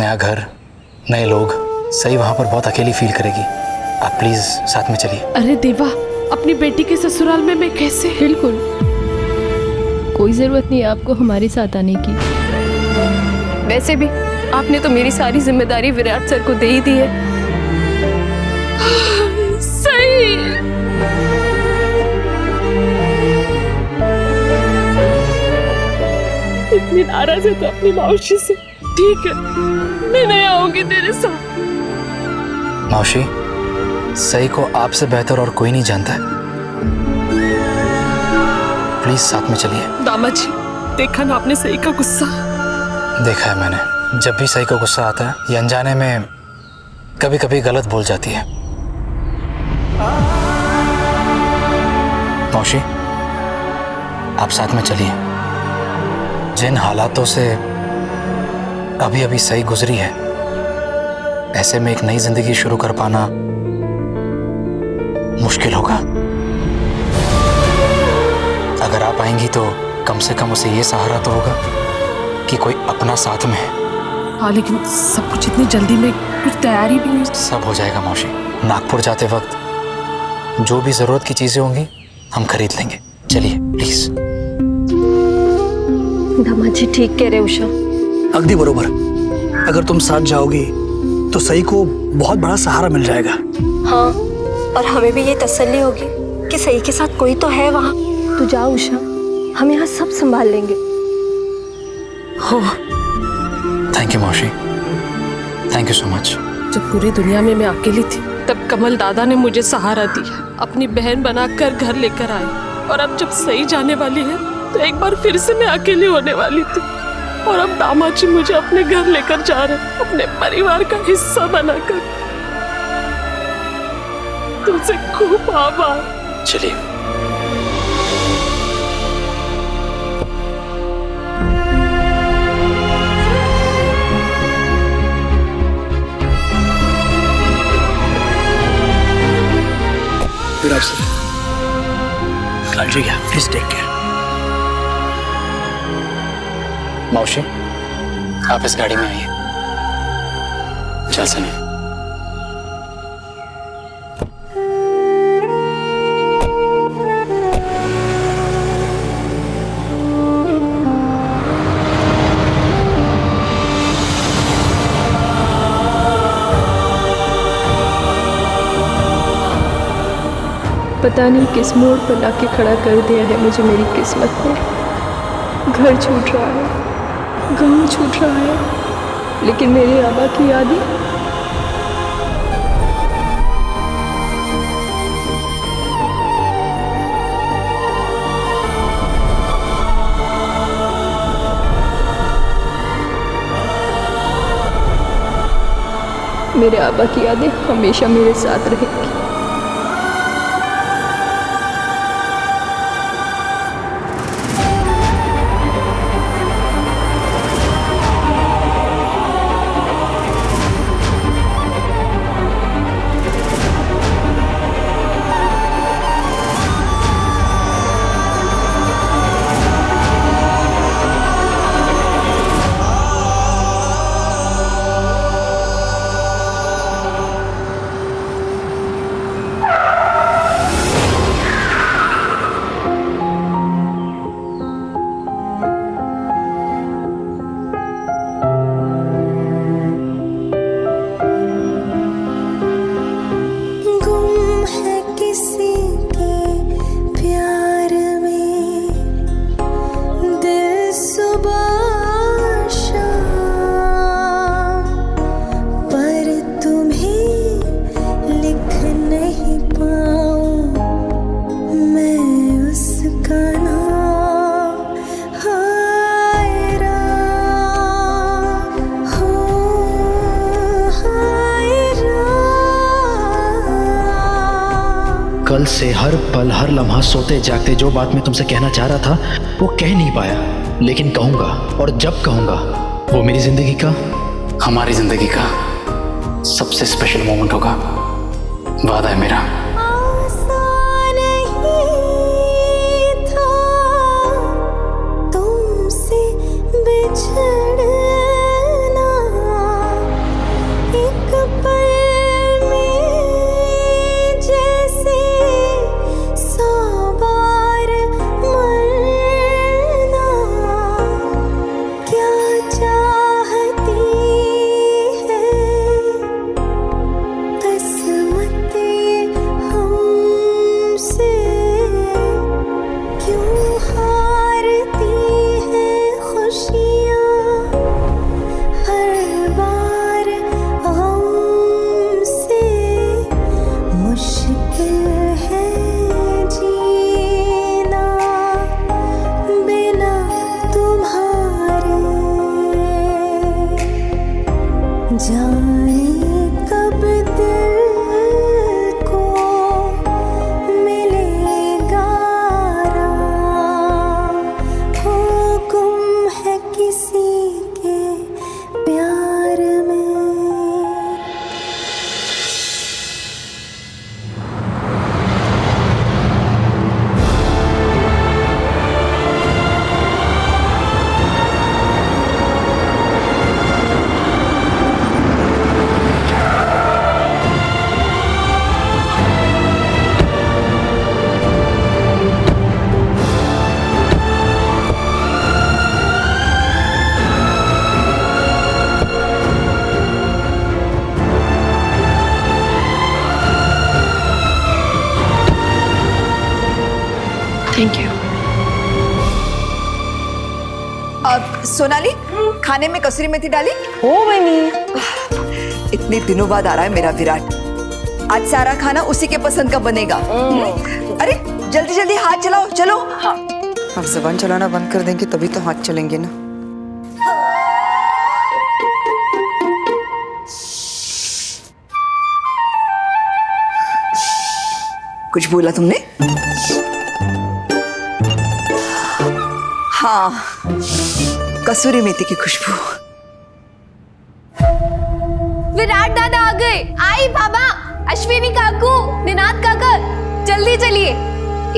नया घर, नए लोग, सही वहाँ पर बहुत अकेली फील करेगी। आप प्लीज साथ में चलिए। अरे देवा, अपनी बेटी के ससुराल में मैं कैसे? बिल्कुल, कोई जरूरत नहीं है आपको हमारे साथ आने की। वैसे भी आपने तो मेरी सारी जिम्मेदारी विराट सर को दे ही दी है। सही। इतनी नाराज है तो अपनी मौसी से। ठीक है, मैं नहीं आऊंगी तेरे साथ। मौसी, सही को आपसे बेहतर और कोई नहीं जानता है। प्लीज साथ में चलिए। दामाद जी, देखा ना आपने सही का गुस्सा? देखा है मैंने, जब भी सही को गुस्सा आता है ये अनजाने में कभी कभी गलत बोल जाती है। मौसी, आप साथ में चलिए। जिन हालातों से अभी अभी सही गुजरी है, ऐसे में एक नई जिंदगी शुरू कर पाना मुश्किल होगा। अगर आप आएंगी तो कम से कम उसे ये सहारा तो होगा कि कोई अपना साथ में है। हाँ, लेकिन सब कुछ इतनी जल्दी में, कुछ तैयारी भी नहीं। सब हो जाएगा मौसी। नागपुर जाते वक्त जो भी जरूरत की चीजें होंगी हम खरीद लेंगे। चलिए प्लीज। दामाद जी ठीक कह रहे उषा। अगदी बरोबर। अगर तुम साथ जाओगी तो सही को बहुत बड़ा सहारा मिल जाएगा। हाँ, और हमें भी ये तसल्ली होगी कि सही के साथ कोई तो है वहाँ। तू जाओ उषा, हम यहाँ सब संभाल लेंगे। हो, थैंक यू मौसी, थैंक यू सो मच। जब पूरी दुनिया में मैं अकेली थी तब कमल दादा ने मुझे सहारा दिया, अपनी बहन बनाकर घर लेकर आए। और अब जब सही जाने वाली है तो एक बार फिर से मैं अकेली होने वाली थी। और अब दामाद जी मुझे अपने घर लेकर जा रहे, अपने परिवार का हिस्सा बनाकर। तुमसे खूब आभार। चलिए। विराट सर, काळजी घ्या, प्लीज टेक केयर। मौसी, आप इस गाड़ी में आइए। चल सनी। पता नहीं किस मोड़ पर लाके खड़ा कर दिया है मुझे मेरी किस्मत ने। घर छूट रहा है, गांव छूट रहा है, लेकिन मेरे आबा की यादें। मेरे आबा की यादें हमेशा मेरे साथ रहेंगी। कल से हर पल हर लम्हा सोते जागते जो बात मैं तुमसे कहना चाह रहा था वो कह नहीं पाया, लेकिन कहूँगा। और जब कहूँगा वो मेरी ज़िंदगी का, हमारी जिंदगी का सबसे स्पेशल मोमेंट होगा। वादा है मेरा। जाने कब दिल को मिलेगा आराम, हो गुम है किसी के प्यार में। Thank you. अब सोनाली, खाने में कसूरी मेथी डाली? हो बनी। इतने दिनों बाद आ रहा है मेरा विराट। आज सारा खाना उसी के पसंद का बनेगा। अरे जल्दी जल्दी हाथ चलाओ, चलो। हाँ। अब जबान चलाना बंद कर देंगे तभी तो हाथ चलेंगे ना। कुछ बोला तुमने? हाँ, कसूरी मेथी की खुशबू। विराट दादा आ गए। आई बाबा, अश्विनी काकू, निनाद काका, जल्दी चलिए,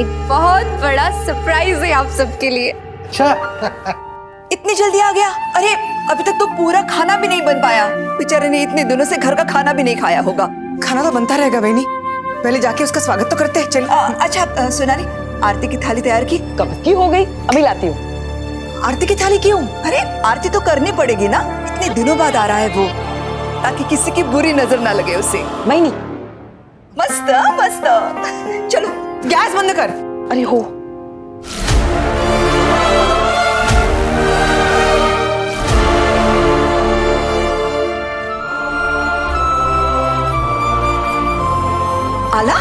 एक बहुत बड़ा सरप्राइज है आप सबके लिए। अच्छा। इतनी जल्दी आ गया? अरे अभी तक तो पूरा खाना भी नहीं बन पाया। बेचारे ने इतने दिनों से घर का खाना भी नहीं खाया होगा। खाना तो बनता रहेगा बहनी, पहले जाके उसका स्वागत तो करते हैं। चल। अच्छा सोनाली, आरती की थाली तैयार की? कब की हो गई, अभी लाती हूँ। आरती की थाली क्यों? अरे आरती तो करनी पड़ेगी ना, इतने दिनों बाद आ रहा है वो, ताकि किसी की बुरी नजर ना लगे उसे। मैनी मस्त मस्त। चलो गैस बंद कर। अरे हो। आला,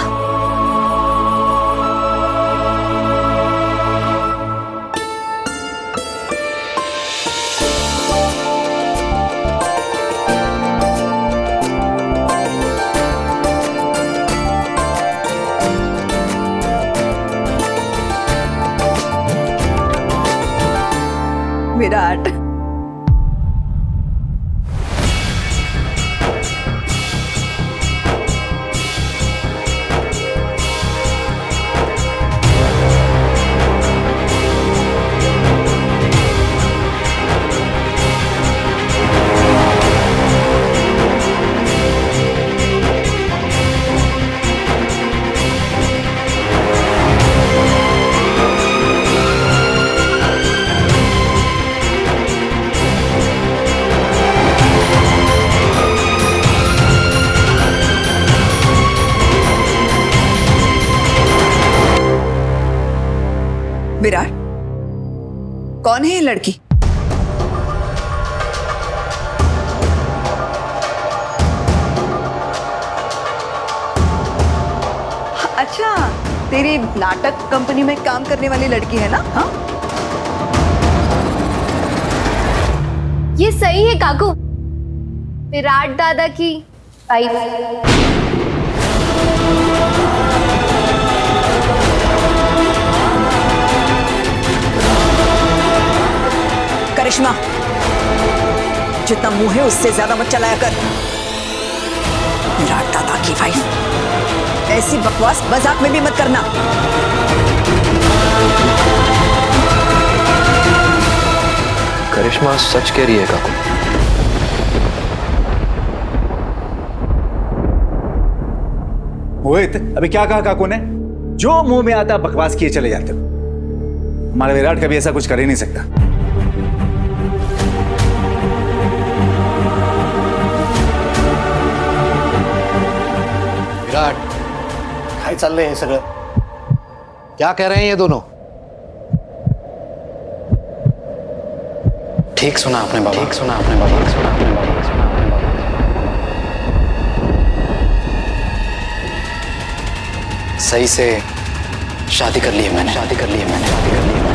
विराट। विराट, कौन है ये लड़की? अच्छा, तेरी नाटक कंपनी में काम करने वाली लड़की है ना? हाँ, ये सही है काकू, विराट दादा की वाइफ। करिश्मा, जितना मुंह है उससे ज्यादा मत चलाया कर। विराट दादा की वाइफ, ऐसी बकवास मजाक में भी मत करना। करिश्मा सच कह रही है काकू। मोहित, अभी क्या कहा काकू ने? जो मुंह में आता बकवास किए चले जाते हो। हमारा विराट कभी ऐसा कुछ कर ही नहीं सकता। विराट, काय चाललंय हे सगळं? क्या कह रहे हैं ये दोनों? ठीक सुना आपने बाबा, ठीक सुना आपने बाबा, ठीक सुना आपने बाबा, ठीक सुना आपने बाबा। सही से शादी कर ली है मैंने, शादी कर ली है मैंने, शादी कर ली है मैंने।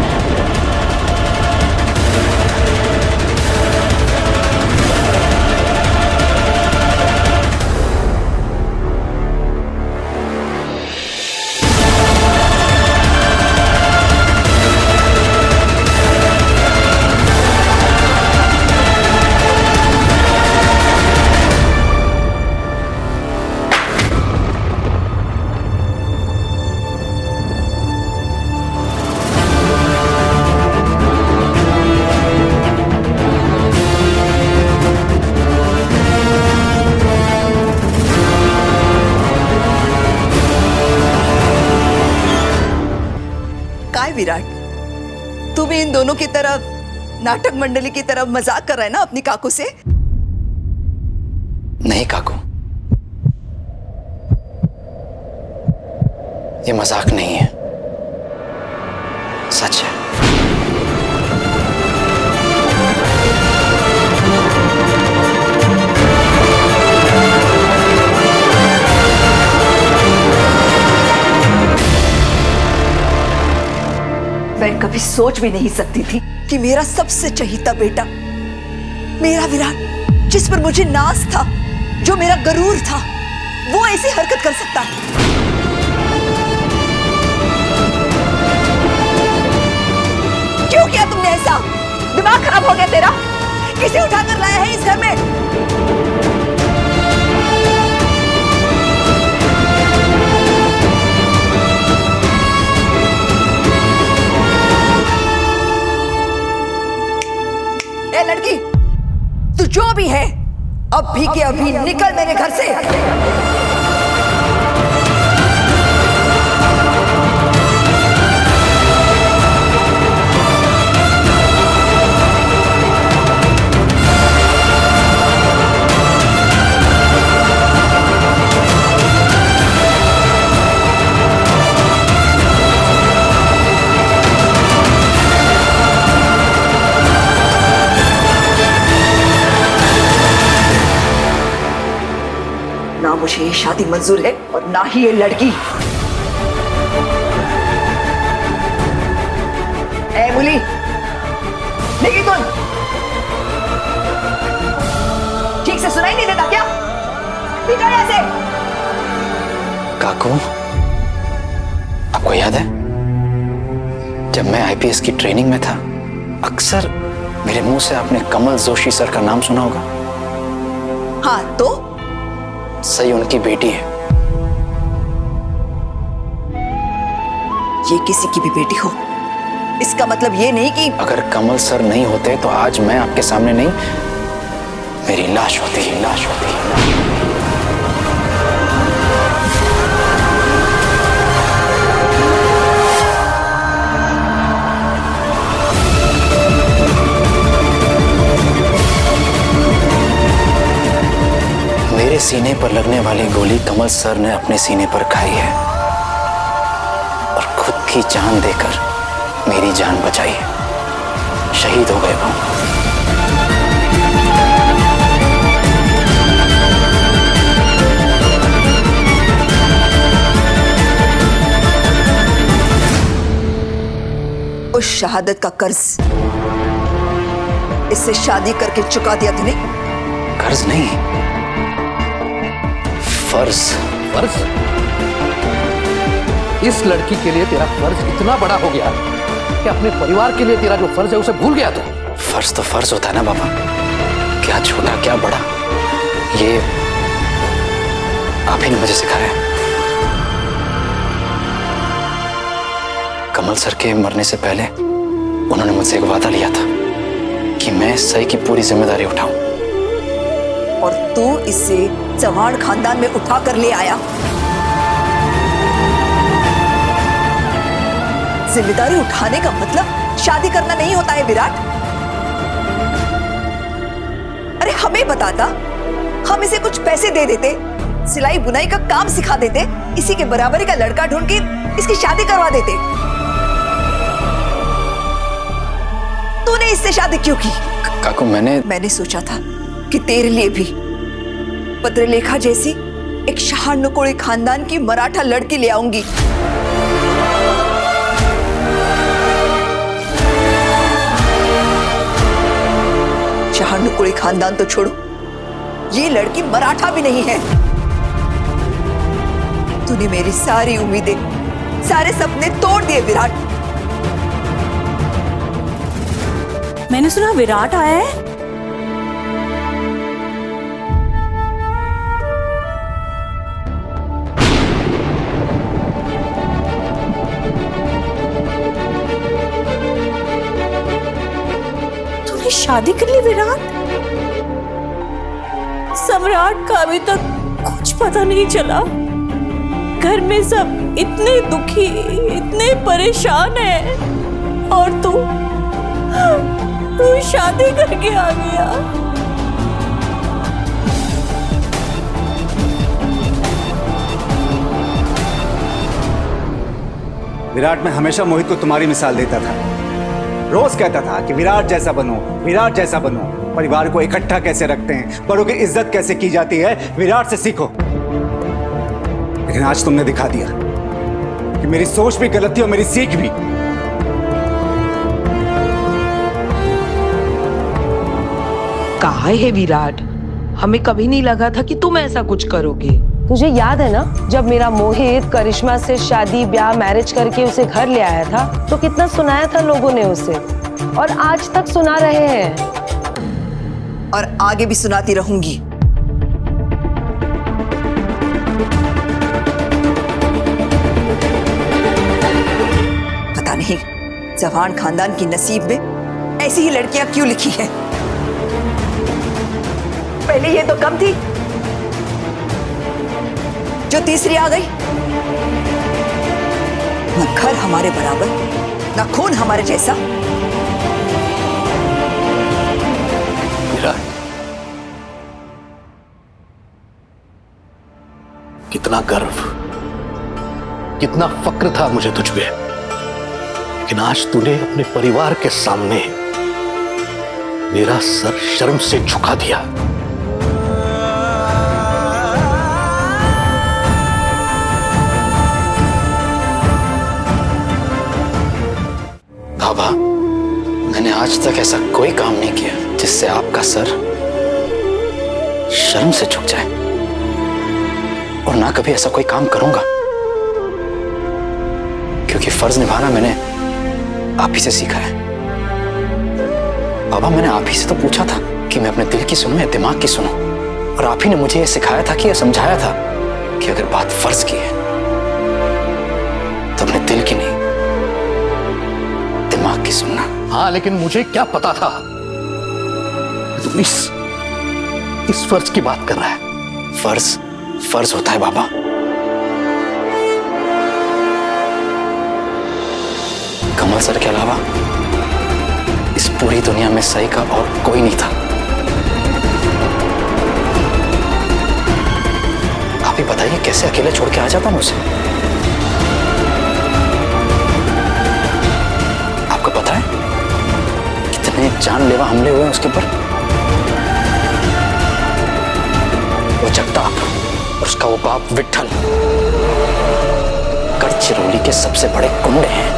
विराट, तू भी इन दोनों की तरफ नाटक मंडली की तरफ मजाक कर रहा है ना अपनी काकू से? नहीं काकू, ये मजाक नहीं है, सच है। मैं कभी सोच भी नहीं सकती थी कि मेरा सबसे चहीता बेटा, मेरा विराट, जिस पर मुझे नाज था, जो मेरा गरूर था, वो ऐसी हरकत कर सकता है। क्यों किया तुमने ऐसा? दिमाग खराब हो गया तेरा? किसे उठाकर लाया है इस घर में? ए लड़की, तू जो भी है, अभी के अभी निकल मेरे घर से। ना मुझे ये शादी मंजूर है और ना ही ये लड़की। ए मुली, देखी कौन? ठीक से सुनाई नहीं देता क्या? निकल यहाँ से। काकू, आपको याद है जब मैं आईपीएस की ट्रेनिंग में था, अक्सर मेरे मुंह से आपने कमल जोशी सर का नाम सुना होगा। हाँ तो सही उनकी बेटी है। ये किसी की भी बेटी हो, इसका मतलब ये नहीं कि अगर कमल सर नहीं होते तो आज मैं आपके सामने नहीं, मेरी लाश होती, लाश होती। मेरे सीने पर लगने वाली गोली कमल सर ने अपने सीने पर खाई है और खुद की जान देकर मेरी जान बचाई है। शहीद हो गए वो। उस शहादत का कर्ज इससे शादी करके चुका दिया तूने? कर्ज नहीं, फर्ज। फर्ज? इस लड़की के लिए तेरा फर्ज इतना बड़ा हो गया कि अपने परिवार के लिए तेरा जो फर्ज है उसे भूल गया तू। फर्ज तो फर्ज होता है ना बाबा, क्या छोटा क्या बड़ा, ये आप ही ने मुझे सिखाया। कमल सर के मरने से पहले उन्होंने मुझसे एक वादा लिया था कि मैं सही की पूरी जिम्मेदारी उठाऊं, और तू इसे चौहान खानदान में उठा कर ले आया। जिम्मेदारी उठाने का मतलब शादी करना नहीं होता है विराट। अरे हमें बताता, हम इसे कुछ पैसे दे देते, सिलाई बुनाई का काम सिखा देते, इसी के बराबरी का लड़का ढूंढ के इसकी शादी करवा देते। तूने इससे शादी क्यों की? काकू, मैंने सोचा था कि तेरे लिए भी पत्रलेखा जैसी एक शहानुकोड़ी खानदान की मराठा लड़की ले आऊंगी। शहानुकोड़ी खानदान तो छोड़ो, ये लड़की मराठा भी नहीं है। तूने मेरी सारी उम्मीदें, सारे सपने तोड़ दिए विराट। मैंने सुना विराट आया है। तूने शादी कर ली विराट? सम्राट का अभी तक कुछ पता नहीं चला। घर में सब इतने दुखी, इतने परेशान है, और तू शादी करके आ गया। विराट, मैं हमेशा मोहित को तुम्हारी मिसाल देता था। रोज कहता था कि विराट जैसा बनो, विराट जैसा बनो। परिवार को इकट्ठा कैसे रखते हैं, बड़ों की इज्जत कैसे की जाती है, विराट से सीखो। लेकिन आज तुमने दिखा दिया कि मेरी सोच भी गलत थी और मेरी सीख भी। कहाँ है विराट? हमें कभी नहीं लगा था कि तुम ऐसा कुछ करोगे। तुझे याद है ना, जब मेरा मोहित करिश्मा से शादी ब्याह मैरिज करके उसे घर ले आया था, तो कितना सुनाया था लोगों ने उसे, और आज तक सुना रहे हैं, और आगे भी सुनाती रहूंगी। पता नहीं जवान खानदान की नसीब में ऐसी ही लड़कियां क्यों लिखी हैं। पहले ये तो कम थी जो तीसरी आ गई। न घर हमारे बराबर, न खून हमारे जैसा। विराट, कितना गर्व, कितना फक्र था मुझे तुझ पे, लेकिन आज तूने अपने परिवार के सामने मेरा सर शर्म से झुका दिया। बाबा, मैंने आज तक ऐसा कोई काम नहीं किया जिससे आपका सर शर्म से झुक जाए, और ना कभी ऐसा कोई काम करूंगा, क्योंकि फर्ज निभाना मैंने आप ही से सीखा है। बाबा, मैंने आप ही से तो पूछा था कि मैं अपने दिल की सुनूं या दिमाग की सुनूं, और आप ही ने मुझे यह सिखाया था कि यह समझाया था कि अगर बात फर्ज की है तो अपने दिल की नहीं, दिमाग की सुनना। हाँ, लेकिन मुझे क्या पता था तुम इस फर्ज की बात कर रहा है। फर्ज होता है बाबा। कमल सर के अलावा इस पूरी दुनिया में सही का और कोई नहीं था। आप ही बताइए कैसे अकेले छोड़ के आ जाता मुझे। आपको पता है कितने जानलेवा हमले हुए हैं उसके ऊपर। वो जगताप और उसका वो बाप विट्ठल गढ़चिरौली के सबसे बड़े गुंडे हैं।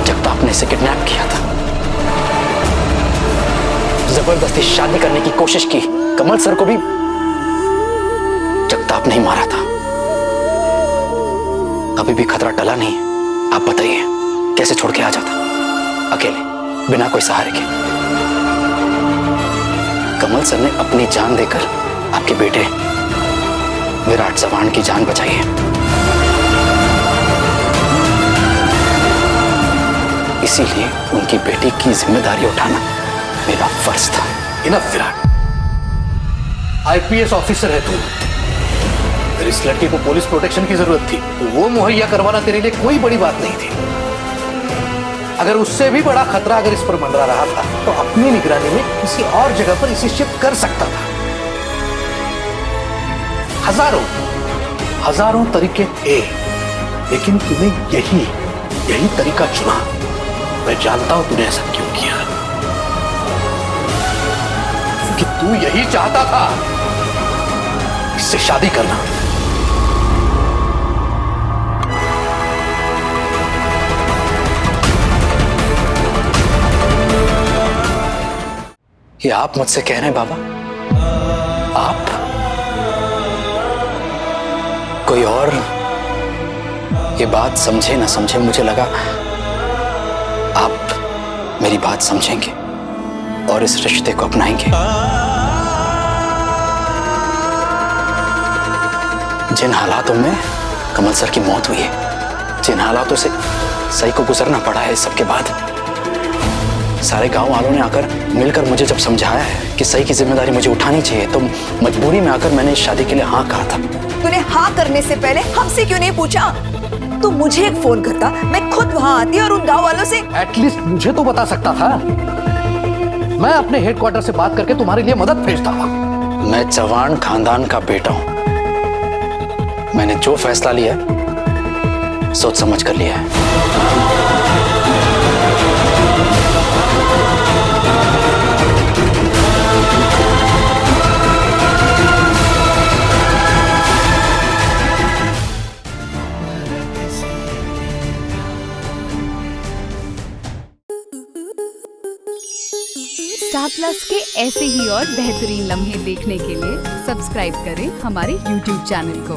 जगताप ने इसे किडनैप किया था, जबरदस्ती शादी करने की कोशिश की। कमल सर को भी जगताप नहीं मारा था। अभी भी खतरा टला नहीं है। आप बताइए कैसे छोड़ के आ जाता अकेले, बिना कोई सहारे के। कमल सर ने अपनी जान देकर आपके बेटे विराट चव्हाण की जान बचाई है। इसीलिए उनकी बेटी की जिम्मेदारी उठाना मेरा फर्ज था। इनफ विराट, आईपीएस ऑफिसर है तू। अगर इस लड़के को पुलिस प्रोटेक्शन की जरूरत थी तो वो मुहैया करवाना तेरे लिए कोई बड़ी बात नहीं थी। अगर उससे भी बड़ा खतरा अगर इस पर मंडरा रहा था तो अपनी निगरानी में किसी और जगह पर इसे शिफ्ट कर सकता था। हजारों तरीके थे, लेकिन तूने यही तरीका चुना। मैं जानता हूं तूने ऐसा क्यों किया, कि तू यही चाहता था, इससे शादी करना। ये आप मुझसे कह रहे हैं बाबा? आप? कोई और ये बात समझे ना समझे, मुझे लगा आप मेरी बात समझेंगे और इस रिश्ते को अपनाएंगे। जिन हालातों में कमल सर की मौत हुई है, जिन हालातों से सही को गुजरना पड़ा है, इस सब के बाद सारे गांव वालों ने आकर मिलकर मुझे जब समझाया है कि सही की जिम्मेदारी मुझे उठानी चाहिए, तो मजबूरी में आकर मैंने इस शादी के लिए हाँ कहा था। तूने हाँ करने से पहले हमसे क्यों नहीं पूछा? तू मुझे एक फोन करता, मैं खुद वहां आती और उन गांव वालों से। एटलीस्ट मुझे तो बता सकता था। मैं अपने हेडक्वार्टर से बात करके तुम्हारे लिए मदद भेजता था। मैं चौहान खानदान का बेटा हूं। मैंने जो फैसला लिया है सोच समझ कर लिया है। स्टार प्लस के ऐसे ही और बेहतरीन लम्हे देखने के लिए सब्सक्राइब करें हमारे YouTube चैनल को।